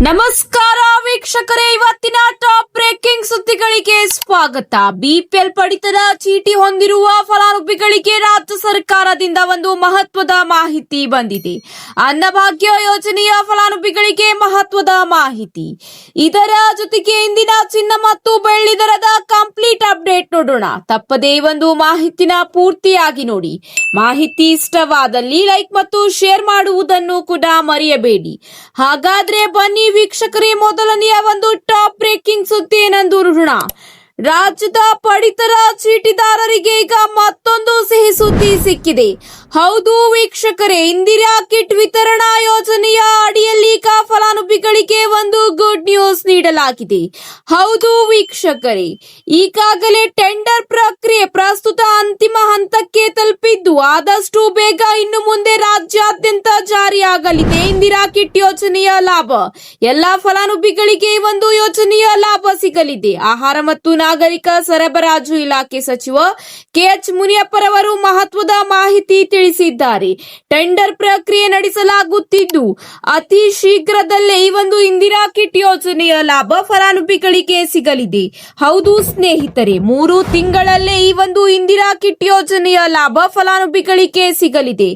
ನಮಸ್ಕಾರ ವೀಕ್ಷಕರೇ, ಇವತ್ತಿನ ಟಾಪ್ ಬ್ರೇಕಿಂಗ್ ಸುದ್ದಿಗಳಿಗೆ ಸ್ವಾಗತ. ಬಿಪಿಎಲ್ ಪಡಿತರ ಚೀಟಿ ಹೊಂದಿರುವ ಫಲಾನುಭವಿಗಳಿಗೆ ರಾಜ್ಯ ಸರ್ಕಾರದಿಂದ ಒಂದು ಮಹತ್ವದ ಮಾಹಿತಿ ಬಂದಿದೆ. ಅನ್ನಭಾಗ್ಯ ಯೋಜನೆಯ ಫಲಾನುಭವಿಗಳಿಗೆ ಮಹತ್ವದ ಮಾಹಿತಿ. ಇದರ ಜೊತೆಗೆ ಇಂದಿನ ಚಿನ್ನ ಮತ್ತು ಬೆಳ್ಳಿ ದರದ ಕಂಪ್ಲೀಟ್ ಅಪ್ಡೇಟ್ ನೋಡೋಣ. ತಪ್ಪದೇ ಒಂದು ಮಾಹಿತಿನ ಪೂರ್ತಿಯಾಗಿ ನೋಡಿ. ಮಾಹಿತಿ ಇಷ್ಟವಾದಲ್ಲಿ ಲೈಕ್ ಮತ್ತು ಶೇರ್ ಮಾಡುವುದನ್ನು ಕೂಡ ಮರೆಯಬೇಡಿ. ಹಾಗಾದ್ರೆ ಬನ್ನಿ ವೀಕ್ಷಕರೇ, ಮೊದಲನೆಯ ಒಂದು ಟಾಪ್ ಬ್ರೇಕಿಂಗ್ ಸುದ್ದಿ ಏನೆಂದು ನೋಡೋಣ. ರಾಜ್ಯದ ಪಡಿತರ ಚೀಟಿದಾರರಿಗೆ ಈಗ ಮತ್ತೊಂದು ಸಿಹಿ ಸುದ್ದಿ ಸಿಕ್ಕಿದೆ. ಹೌದು ವೀಕ್ಷಕರೇ, ಇಂದಿರಾ ಕಿಟ್ ವಿತರಣಾ ಯೋಜನೆಯ ಅಡಿಯಲ್ಲಿ ಈಗ ಫಲಾನುಭವಿಗಳಿಗೆ ಒಂದು ಗುಡ್ ನ್ಯೂಸ್ ನೀಡಲಾಗಿದೆ. ಹೌದು ವೀಕ್ಷಕರೇ, ಈಗಾಗಲೇ ಟೆಂಡರ್ ಪ್ರಕ್ರಿಯೆ ಪ್ರಸ್ತುತ ಅಂತಿಮ ಹಂತಕ್ಕೆ ತಲುಪಿದ್ದು, ಆದಷ್ಟು ಬೇಗ ಇನ್ನು ಮುಂದೆ ರಾಜ್ಯಾದ್ಯಂತ ಜಾರಿಯಾಗಲಿದೆ ಇಂದಿರಾ ಕಿಟ್ ಯೋಜನೆಯ ಲಾಭ. ಎಲ್ಲಾ ಫಲಾನುಭವಿಗಳಿಗೆ ಈ ಒಂದು ಯೋಜನೆಯ ಲಾಭ ಸಿಗಲಿದೆ. ಆಹಾರ ಮತ್ತು ನಾಗರಿಕ ಸರಬರಾಜು ಇಲಾಖೆ ಸಚಿವ ಕೆಎಚ್ ಮುನಿಯಪ್ಪರವರು ಮಹತ್ವದ ಮಾಹಿತಿ ತಿಳಿಸಿದ್ದಾರೆ. ಟೆಂಡರ್ ಪ್ರಕ್ರಿಯೆ ನಡೆಸಲಾಗುತ್ತಿದ್ದು, ಅತಿ ಶೀಘ್ರದಲ್ಲೇ ಈ ಒಂದು ಇಂದಿರಾ ಕಿಟ್ ಯೋಜನೆಯ ಲಾಭ ಫಲಾನುಭವಿಗಳಿಗೆ ಸಿಗಲಿದೆ. ಹೌದು ಸ್ನೇಹಿತರೆ, 3 ತಿಂಗಳಲ್ಲೇ ಈ ಒಂದು ಇಂದಿರಾ ಕಿಟ್ ಯೋಜನೆಯ ಲಾಭ ಫಲಾನುಭವಿಗಳಿಗೆ ಸಿಗಲಿದೆ.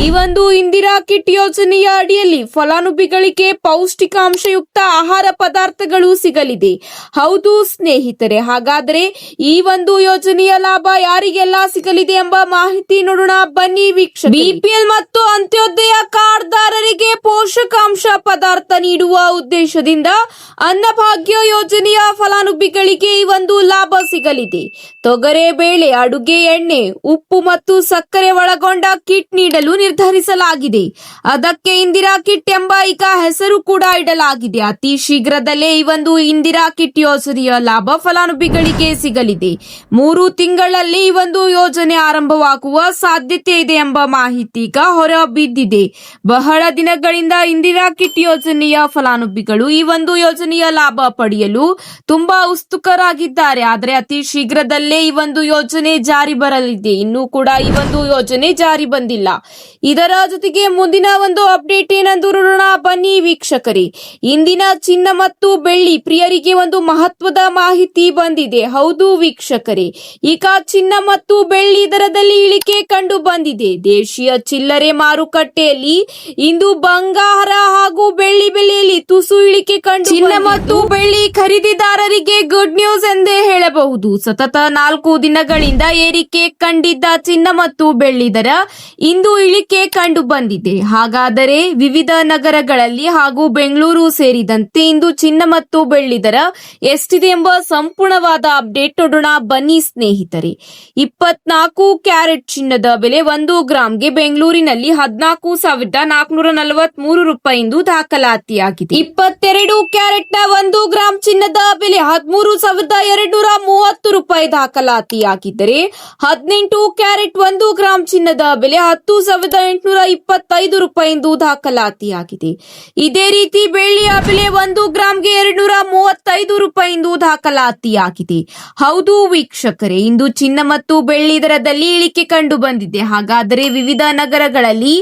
ಈ ಒಂದು ಇಂದಿರಾ ಕಿಟ್ ಯೋಜನೆಯ ಅಡಿಯಲ್ಲಿ ಫಲಾನುಭವಿಗಳಿಗೆ ಪೌಷ್ಟಿಕಾಂಶಯುಕ್ತ ಆಹಾರ ಪದಾರ್ಥಗಳು ಸಿಗಲಿದೆ. ಹೌದು ಸ್ನೇಹಿತರೆ, ಹಾಗಾದರೆ ಈ ಒಂದು ಯೋಜನೆಯ ಲಾಭ ಯಾರಿಗೆಲ್ಲ ಸಿಗಲಿದೆ ಎಂಬ ಮಾಹಿತಿ ನೋಡೋಣ ಬನ್ನಿ ವೀಕ್ಷಕರೇ. ಬಿಪಿಎಲ್ ಮತ್ತು ಅಂತ್ಯೋದಯ ಕಾರ್ಡ್ದಾರರಿಗೆ ಪೋಷಕಾಂಶ ಪದಾರ್ಥ ನೀಡುವ ಉದ್ದೇಶದಿಂದ ಅನ್ನಭಾಗ್ಯ ಯೋಜನೆಯ ಫಲಾನುಭವಿಗಳಿಗೆ ಈ ಒಂದು ಲಾಭ ಸಿಗಲಿದೆ. ತೊಗರೆ ಬೇಳೆ, ಅಡುಗೆ ಎಣ್ಣೆ, ಉಪ್ಪು ಮತ್ತು ಸಕ್ಕರೆ ಒಳಗೊಂಡ ಕಿಟ್ ನೀಡಲು ನಿರ್ಧರಿಸಲಾಗಿದೆ. ಅದಕ್ಕೆ ಇಂದಿರಾ ಕಿಟ್ ಎಂಬ ಈಗ ಹೆಸರು ಕೂಡ ಇಡಲಾಗಿದೆ. ಅತಿ ಶೀಘ್ರದಲ್ಲೇ ಈ ಒಂದು ಇಂದಿರಾ ಕಿಟ್ ಯೋಜನೆಯ ಲಾಭ ಫಲಾನುಭವಿಗಳಿಗೆ ಸಿಗಲಿದೆ. 3 ತಿಂಗಳಲ್ಲಿ ಈ ಒಂದು ಯೋಜನೆ ಆರಂಭವಾಗುವ ಸಾಧ್ಯತೆ ಇದೆ ಎಂಬ ಮಾಹಿತಿ ಈಗ ಹೊರಬಿದ್ದಿದೆ. ಬಹಳ ದಿನಗಳಿಂದ ಇಂದಿರಾ ಕಿಟ್ ಯೋಜನೆಯ ಫಲಾನುಭವಿಗಳು ಈ ಒಂದು ಯೋಜನೆಯ ಲಾಭ ಪಡೆಯಲು ತುಂಬಾ ಉತ್ಸುಕರಾಗಿದ್ದಾರೆ. ಆದರೆ ಅತಿ ಶೀಘ್ರದಲ್ಲೇ ಈ ಒಂದು ಯೋಜನೆ ಜಾರಿ ಬರಲಿದೆ. ಇನ್ನೂ ಕೂಡ ಈ ಒಂದು ಯೋಜನೆ ಜಾರಿ ಬಂದಿಲ್ಲ. ಇದರ ಜೊತೆಗೆ ಮುಂದಿನ ಒಂದು ಅಪ್ಡೇಟ್ ಏನೆಂದು ನೋಡೋಣ ಬನ್ನಿ ವೀಕ್ಷಕರೇ. ಇಂದಿನ ಚಿನ್ನ ಮತ್ತು ಬೆಳ್ಳಿ ಪ್ರಿಯರಿಗೆ ಒಂದು ಮಹತ್ವದ ಮಾಹಿತಿ ಬಂದಿದೆ. ಹೌದು ವೀಕ್ಷಕರೇ, ಈಗ ಚಿನ್ನ ಮತ್ತು ಬೆಳ್ಳಿ ದರದಲ್ಲಿ ಇಳಿಕೆ ಕಂಡು ಬಂದಿದೆ. ದೇಶೀಯ ಚಿಲ್ಲರೆ ಮಾರುಕಟ್ಟೆಯಲ್ಲಿ ಇಂದು ಬಂಗಾರ ಹಾಗೂ ಬೆಳ್ಳಿ ಬೆಲೆಯಲ್ಲಿ ತುಸು ಇಳಿಕೆ ಕಂಡು ಚಿನ್ನ ಮತ್ತು ಬೆಳ್ಳಿ ಖರೀದಿದಾರರಿಗೆ ಗುಡ್ ನ್ಯೂಸ್ ಎಂದೇ ಹೇಳಬಹುದು. ಸತತ 4 ದಿನಗಳಿಂದ ಏರಿಕೆ ಕಂಡಿದ್ದ ಚಿನ್ನ ಮತ್ತು ಬೆಳ್ಳಿ ದರ ಇಂದು ಇಳಿಕೆ ಕಂಡು ಬಂದಿದೆ. ಹಾಗಾದರೆ ವಿವಿಧ ನಗರಗಳಲ್ಲಿ ಹಾಗೂ ಬೆಂಗಳೂರು ಸೇರಿದಂತೆ ಇಂದು ಚಿನ್ನ ಮತ್ತು ಬೆಳ್ಳಿ ದರ ಎಷ್ಟಿದೆ ಎಂಬ ಸಂಪೂರ್ಣವಾದ ಅಪ್ಡೇಟ್ ನೋಡೋಣ ಬನ್ನಿ ಸ್ನೇಹಿತರೆ. 24 ಕ್ಯಾರೆಟ್ ಚಿನ್ನದ ಬೆಲೆ 1 ಗ್ರಾಂಗೆ ಬೆಂಗಳೂರಿನಲ್ಲಿ 14,443 ರೂಪಾಯಿ ಎಂದು ದಾಖಲಾತಿಯಾಗಿದೆ. 22 ಕ್ಯಾರೆಟ್ನ 1 ಗ್ರಾಂ ಚಿನ್ನದ ಬೆಲೆ 13,230 ರೂಪಾಯಿ ದಾಖಲಾತಿಯಾಗಿದ್ದರೆ 18 ಕ್ಯಾರೆಟ್ 1 ಗ್ರಾಂ ಚಿನ್ನದ ಬೆಲೆ 10,825 ರೂಪಾಯಿ ಎಂದು ದಾಖಲಾತಿಯಾಗಿದೆ. ಇದೇ ರೀತಿ ಬೆಳ್ಳಿಯ ಬೆಲೆ 1 ಗ್ರಾಂಗೆ 235 ರೂಪಾಯಿ ಎಂದು ದಾಖಲಾತಿಯಾಗಿದೆ. ಹೌದು ವೀಕ್ಷಕರೇ, ಇಂದು ಚಿನ್ನ ಮತ್ತು ಬೆಳ್ಳಿ ದರದಲ್ಲಿ ಇಳಿಕೆ ಕಂಡು ಬಂದಿದೆ. ಹಾಗಾದರೆ ವಿವಿಧ ನಗರಗಳಲ್ಲಿ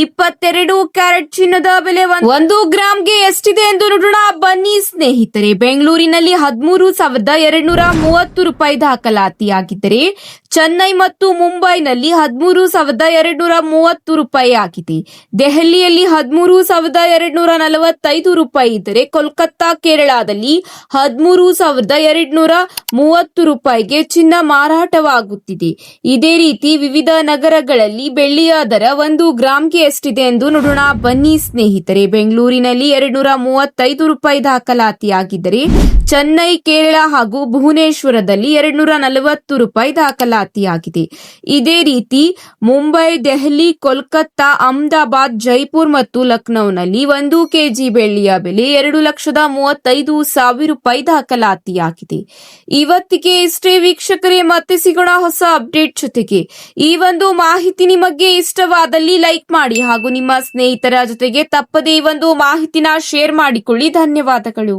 22 ಕ್ಯಾರೆಟ್ ಚಿನ್ನದ ಬೆಲೆ 1 ಗ್ರಾಂಗೆ ಎಷ್ಟಿದೆ ಎಂದು ನೋಡೋಣ ಬನ್ನಿ ಸ್ನೇಹಿತರೆ. ಬೆಂಗಳೂರಿನಲ್ಲಿ 13,230 ರೂಪಾಯಿ ದಾಖಲಾತಿಯಾಗಿದ್ದರೆ ಚೆನ್ನೈ ಮತ್ತು ಮುಂಬೈನಲ್ಲಿ 13,230 ರೂಪಾಯಿ ಆಗಿದೆ. ದೆಹಲಿಯಲ್ಲಿ 13,245 ರೂಪಾಯಿ ಇದ್ದರೆ ಕೋಲ್ಕತ್ತಾ ಕೇರಳದಲ್ಲಿ 13,230 ರೂಪಾಯಿಗೆ ಚಿನ್ನ ಮಾರಾಟವಾಗುತ್ತಿದೆ. ಇದೇ ರೀತಿ ವಿವಿಧ ನಗರಗಳಲ್ಲಿ ಬೆಳ್ಳಿಯ ದರ 1 ಗ್ರಾಂಗೆ ಎಷ್ಟಿದೆ ಎಂದು ನೋಡೋಣ ಬನ್ನಿ ಸ್ನೇಹಿತರೆ. ಬೆಂಗಳೂರಿನಲ್ಲಿ 235 ರೂಪಾಯಿ ದಾಖಲಾತಿಯಾಗಿದ್ದರೆ ಚೆನ್ನೈ, ಕೇರಳ ಹಾಗೂ ಭುವನೇಶ್ವರದಲ್ಲಿ 240 ರೂಪಾಯಿ ದಾಖಲಾತಿಯಾಗಿದೆ. ಇದೇ ರೀತಿ ಮುಂಬೈ, ದೆಹಲಿ, ಕೋಲ್ಕತ್ತಾ, ಅಹಮದಾಬಾದ್, ಜೈಪುರ್ ಮತ್ತು ಲಖನೌನಲ್ಲಿ 1 ಕೆಜಿ ಬೆಳ್ಳಿಯ ಬೆಲೆ 2,35,000 ರೂಪಾಯಿ ದಾಖಲಾತಿಯಾಗಿದೆ. ಇವತ್ತಿಗೆ ಇಷ್ಟೇ ವೀಕ್ಷಕರೇ, ಮತ್ತೆ ಸಿಗೋಣ ಹೊಸ ಅಪ್ಡೇಟ್ ಜೊತೆಗೆ. ಈ ಒಂದು ಮಾಹಿತಿ ನಿಮಗೆ ಇಷ್ಟವಾದಲ್ಲಿ ಲೈಕ್ ಮಾಡಿ ಹಾಗೂ ನಿಮ್ಮ ಸ್ನೇಹಿತರ ಜೊತೆಗೆ ತಪ್ಪದೇ ಈ ಒಂದು ಮಾಹಿತಿನ ಶೇರ್ ಮಾಡಿಕೊಳ್ಳಿ. ಧನ್ಯವಾದಗಳು.